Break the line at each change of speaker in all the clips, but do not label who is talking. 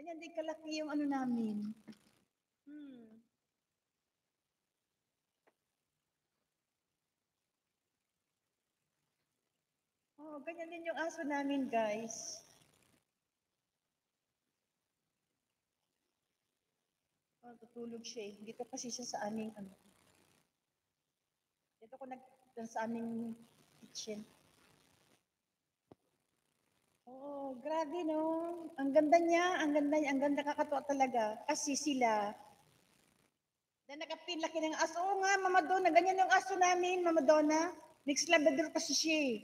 Ganyan din kalaki yung ano namin. Hmm. Oh, ganyan din yung aso namin, guys. Oh, tutulog siya eh. Dito kasi siya sa aming ano. Dito ko sa aming kitchen. Oo, grabe no. Ang ganda niya, ang ganda kakatuwa talaga. Kasi sila, na nakapin laki ng aso. Oo nga, Mama Donna, ganyan yung aso namin, Mama Donna. Mixed Labrador kasi siya eh.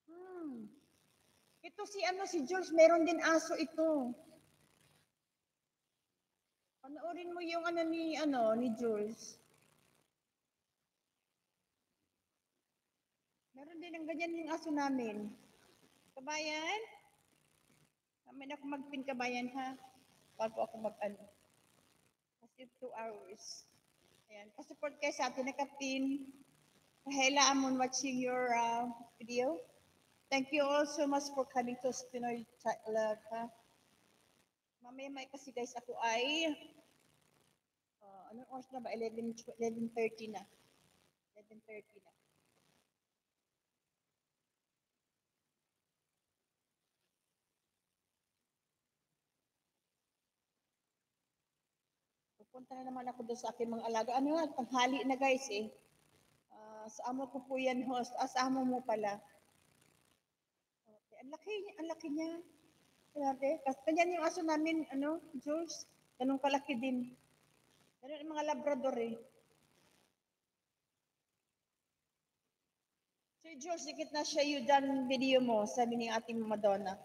Hmm. Ito si Jules, meron din aso ito. Panoorin mo yung ni Jules. Meron din ang ganyan yung aso namin. Kabayan? Kami na ako magpin kabayan ha. Bago ako mag-ano. Kasi 2 hours. Ayan. Pasupport kayo sa atin na kapin. Kahela Amon watching your video. Thank you all so much for coming to Pinoy Vlog ha. Mamaya may kasi guys ako ay anong oras na ba? 11:30 na. 11:30 na. Pupunta na naman ako doon sa aking mga alaga. Ano nga, tanghali na guys eh. Sa amo ko po yan host. Sa amo mo pala. Okay. Ang laki niya. Grabe. Kasi ganyan yung aso namin, Jules. Ganun kalaki din. Ganun yung mga labrador eh. Sir Jules, dikit na siya yung done video mo, sabi ni ating Madonna.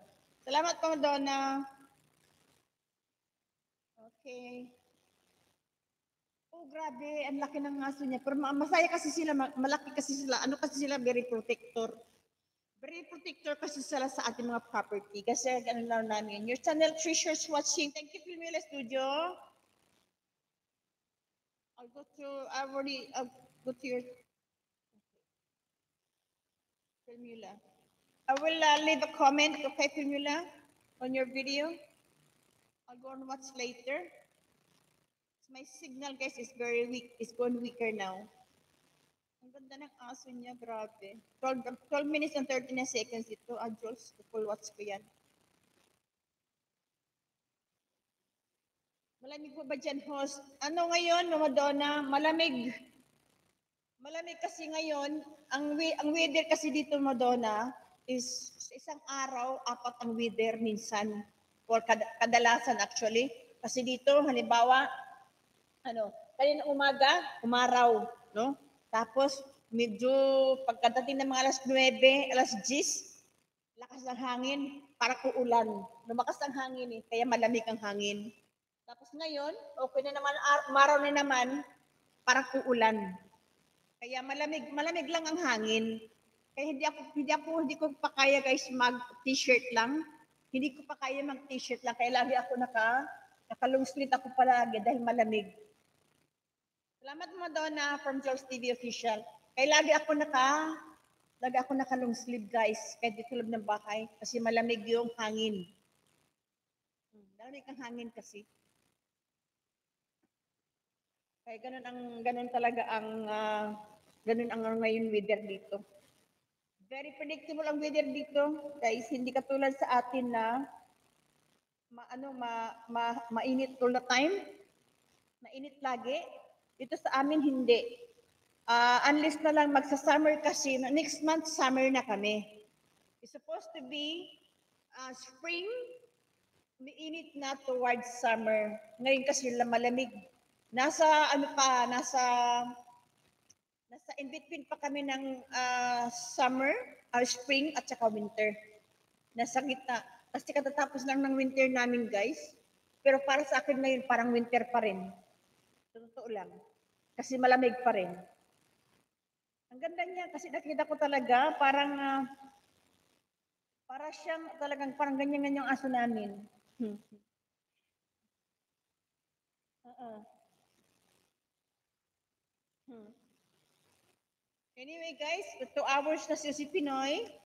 Salamat po, Madonna. Okay. Oh, grabe. Ang laki ng aso niya. Pero masaya kasi sila. Malaki kasi sila. Ano kasi sila? Very protector. Very protector kasi sila sa ating mga property. Kasi ganun lang namin. Your channel, Treasures Watching. Thank you, Filmila Studio. I'll go to your Filmula. I will leave a comment, okay, Filmula, on your video. I'll go and watch later. My signal, guys, is very weak. It's going weaker now. Ang ganda ng aso niya, grabe. 12 minutes and 39 seconds ito. Jules, full watch ko yan. Malamig po ba dyan, host? Ano ngayon, Madonna? Malamig. Malamig kasi ngayon. Ang weather kasi dito, Madonna, is sa isang araw, 4 ang weather minsan. Or kadalasan actually. Kasi dito, halimbawa, kanina umaga, umaraw, no? Tapos, medyo pagkadating ng mga alas 9, alas 10, lakas ng hangin, para uulan. Lumakas ang hangin eh, kaya malamig ang hangin. Tapos ngayon, okay na naman, umaraw na naman, parang uulan. Kaya malamig lang ang hangin. Kaya hindi ko pa kaya guys mag-t-shirt lang. Hindi ko pa kaya mag-t-shirt lang. Kaya lagi ako naka-long sleeve ako palagi dahil malamig. Salamat Madonna from George TV Official. Kaya lagi ako naka-long sleeve guys. Kahit di tulog ng bahay. Kasi malamig yung hangin. Malamig ang hangin kasi. Kaya ganun talaga ganun ang ngayon weather dito. Very predictable ang weather dito, guys. Hindi katulad sa atin na mainit all the time. Mainit lagi. Dito sa amin hindi. Unless na lang magsa-summer kasi, next month summer na kami. It's supposed to be spring, mainit na towards summer. Ngayon kasi malamig. Nasa in between pa kami ng summer, spring at saka winter. Nasa gitna. Kasi katatapos lang ng winter namin guys. Pero para sa akin ngayon parang winter pa rin. Totoo lang. Kasi malamig pa rin. Ang ganda niya kasi nakita ko talaga para siyang talagang parang ganyan yung aso namin. Anyway guys, 2 hours na si Pinoy.